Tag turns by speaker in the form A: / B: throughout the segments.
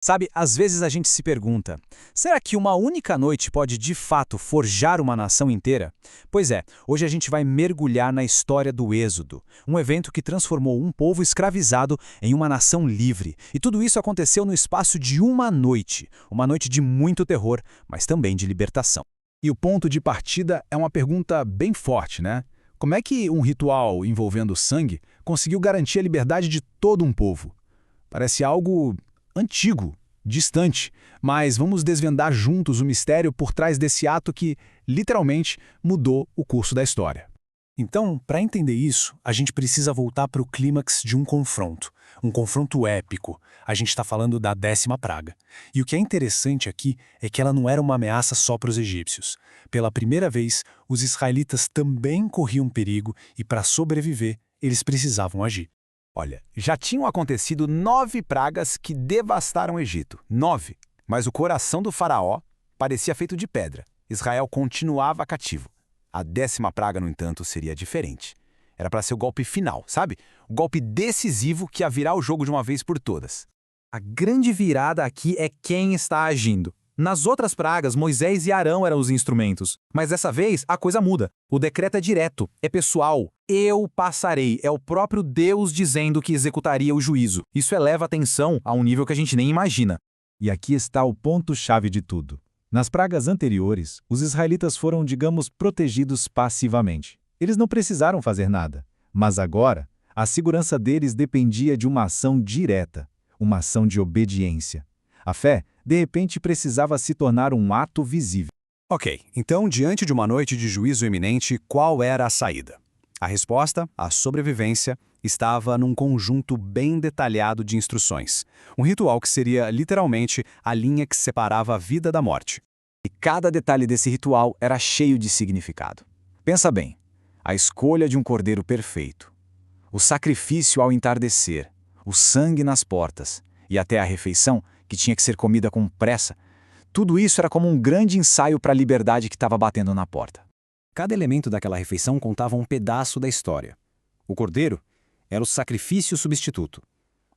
A: Sabe, às vezes a gente se pergunta, será que uma única noite pode de fato forjar uma nação inteira? Pois é, hoje a gente vai mergulhar na história do Êxodo, um evento que transformou um povo escravizado em uma nação livre. E tudo isso aconteceu no espaço de uma noite de muito terror, mas também de libertação.
B: E o ponto de partida é uma pergunta bem forte, né? Como é que um ritual envolvendo sangue conseguiu garantir a liberdade de todo um povo? Parece algo antigo, distante, mas vamos desvendar juntos o mistério por trás desse ato que, literalmente, mudou o curso da história.
A: Então, para entender isso, a gente precisa voltar para o clímax de um confronto épico. A gente está falando da 10ª praga. E o que é interessante aqui é que ela não era uma ameaça só para os egípcios. Pela primeira vez, os israelitas também corriam perigo e, para sobreviver, eles precisavam agir.
C: Olha, já tinham acontecido 9 pragas que devastaram o Egito. 9. Mas o coração do faraó parecia feito de pedra. Israel continuava cativo. A 10ª praga, no entanto, seria diferente. Era para ser o golpe final, sabe? O golpe decisivo que ia virar o jogo de uma vez por todas.
D: A grande virada aqui é quem está agindo. Nas outras pragas, Moisés e Arão eram os instrumentos. Mas dessa vez, a coisa muda. O decreto é direto, é pessoal. Eu passarei. É o próprio Deus dizendo que executaria o juízo. Isso eleva a tensão a um nível que a gente nem imagina.
E: E aqui está o ponto-chave de tudo. Nas pragas anteriores, os israelitas foram, digamos, protegidos passivamente. Eles não precisaram fazer nada. Mas agora, a segurança deles dependia de uma ação direta, uma ação de obediência. A fé, de repente, precisava se tornar um ato visível.
C: Ok, então, diante de uma noite de juízo iminente, qual era a saída? A resposta, a sobrevivência, estava num conjunto bem detalhado de instruções. Um ritual que seria, literalmente, a linha que separava a vida da morte.
A: E cada detalhe desse ritual era cheio de significado. Pensa bem, a escolha de um cordeiro perfeito, o sacrifício ao entardecer, o sangue nas portas e até a refeição, que tinha que ser comida com pressa, tudo isso era como um grande ensaio para a liberdade que estava batendo na porta.
C: Cada elemento daquela refeição contava um pedaço da história. O cordeiro era o sacrifício substituto.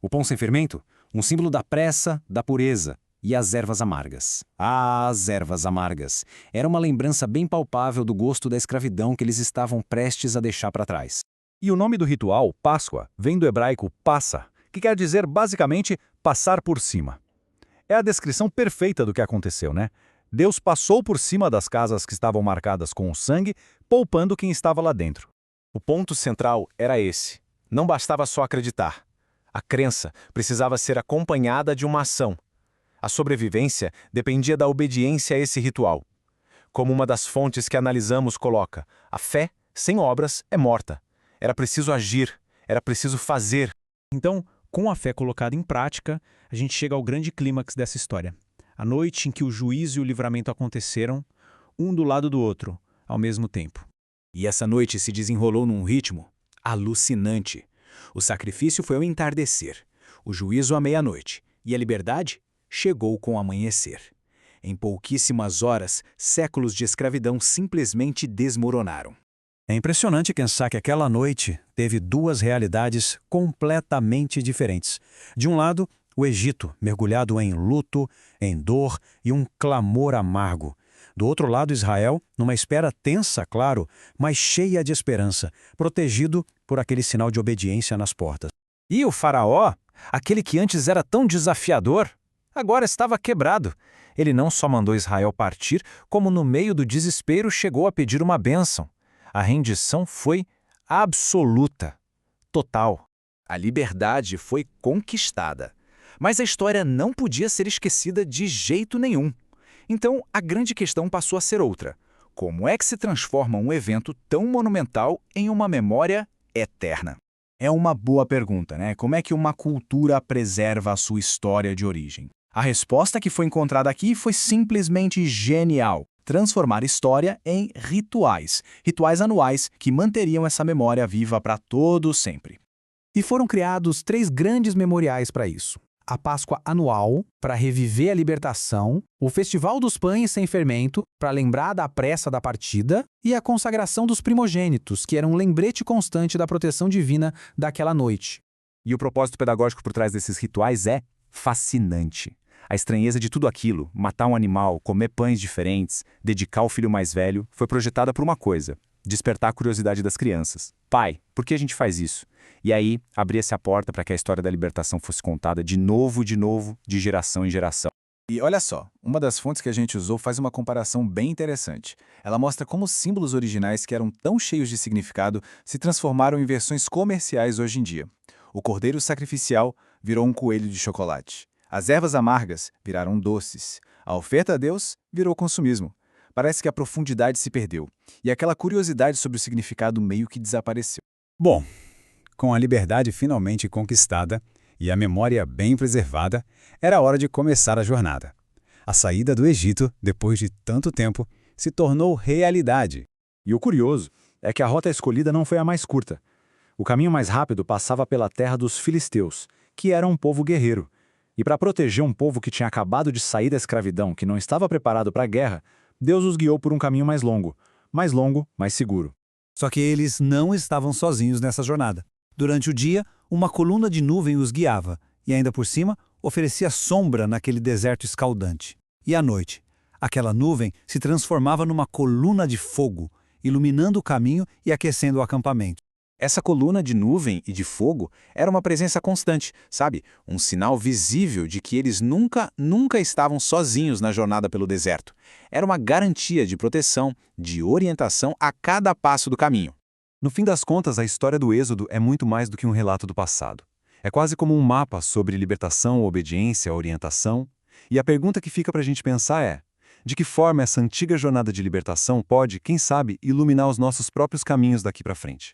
C: O pão sem fermento, um símbolo da pressa, da pureza, e as ervas amargas. Ah, as ervas amargas. Era uma lembrança bem palpável do gosto da escravidão que eles estavam prestes a deixar para trás.
B: E o nome do ritual, Páscoa, vem do hebraico passa, que quer dizer basicamente passar por cima. É a descrição perfeita do que aconteceu, né? Deus passou por cima das casas que estavam marcadas com o sangue, poupando quem estava lá dentro.
C: O ponto central era esse. Não bastava só acreditar. A crença precisava ser acompanhada de uma ação. A sobrevivência dependia da obediência a esse ritual. Como uma das fontes que analisamos coloca, a fé, sem obras, é morta. Era preciso agir, era preciso fazer.
F: Então, com a fé colocada em prática, a gente chega ao grande clímax dessa história. A noite em que o juízo e o livramento aconteceram, um do lado do outro, ao mesmo tempo.
A: E essa noite se desenrolou num ritmo alucinante. O sacrifício foi ao entardecer, o juízo à meia-noite, e a liberdade chegou com o amanhecer. Em pouquíssimas horas, séculos de escravidão simplesmente desmoronaram.
C: É impressionante pensar que aquela noite teve 2 realidades completamente diferentes. De um lado, o Egito, mergulhado em luto, em dor e um clamor amargo. Do outro lado, Israel, numa espera tensa, claro, mas cheia de esperança, protegido por aquele sinal de obediência nas portas. E o faraó, aquele que antes era tão desafiador, agora estava quebrado. Ele não só mandou Israel partir, como no meio do desespero chegou a pedir uma bênção. A rendição foi absoluta, total.
A: A liberdade foi conquistada. Mas a história não podia ser esquecida de jeito nenhum. Então, a grande questão passou a ser outra. Como é que se transforma um evento tão monumental em uma memória eterna? É uma boa pergunta, né? Como é que uma cultura preserva a sua história de origem? A resposta que foi encontrada aqui foi simplesmente genial. Transformar história em rituais. Rituais anuais que manteriam essa memória viva para todo sempre.
D: E foram criados 3 grandes memoriais para isso. A Páscoa anual, para reviver a libertação, o Festival dos Pães Sem Fermento, para lembrar da pressa da partida, e a consagração dos primogênitos, que era um lembrete constante da proteção divina daquela noite.
C: E o propósito pedagógico por trás desses rituais é fascinante.
A: A estranheza de tudo aquilo, matar um animal, comer pães diferentes, dedicar o filho mais velho, foi projetada por uma coisa: despertar a curiosidade das crianças. Pai, por que a gente faz isso? E aí, abria-se a porta para que a história da libertação fosse contada de novo, de geração em geração.
B: E olha só, uma das fontes que a gente usou faz uma comparação bem interessante. Ela mostra como os símbolos originais que eram tão cheios de significado se transformaram em versões comerciais hoje em dia. O cordeiro sacrificial virou um coelho de chocolate. As ervas amargas viraram doces. A oferta a Deus virou consumismo. Parece que a profundidade se perdeu, e aquela curiosidade sobre o significado meio que desapareceu.
C: Bom, com a liberdade finalmente conquistada e a memória bem preservada, era hora de começar a jornada. A saída do Egito, depois de tanto tempo, se tornou realidade.
G: E o curioso é que a rota escolhida não foi a mais curta. O caminho mais rápido passava pela terra dos filisteus, que era um povo guerreiro. E para proteger um povo que tinha acabado de sair da escravidão, que não estava preparado para a guerra, Deus os guiou por um caminho mais longo, mais seguro.
C: Só que eles não estavam sozinhos nessa jornada. Durante o dia, uma coluna de nuvem os guiava, e ainda por cima, oferecia sombra naquele deserto escaldante. E à noite, aquela nuvem se transformava numa coluna de fogo, iluminando o caminho e aquecendo o acampamento.
A: Essa coluna de nuvem e de fogo era uma presença constante, sabe? Um sinal visível de que eles nunca estavam sozinhos na jornada pelo deserto. Era uma garantia de proteção, de orientação a cada passo do caminho.
G: No fim das contas, a história do Êxodo é muito mais do que um relato do passado. É quase como um mapa sobre libertação, obediência, orientação. E a pergunta que fica para a gente pensar é: de que forma essa antiga jornada de libertação pode, quem sabe, iluminar os nossos próprios caminhos daqui para frente?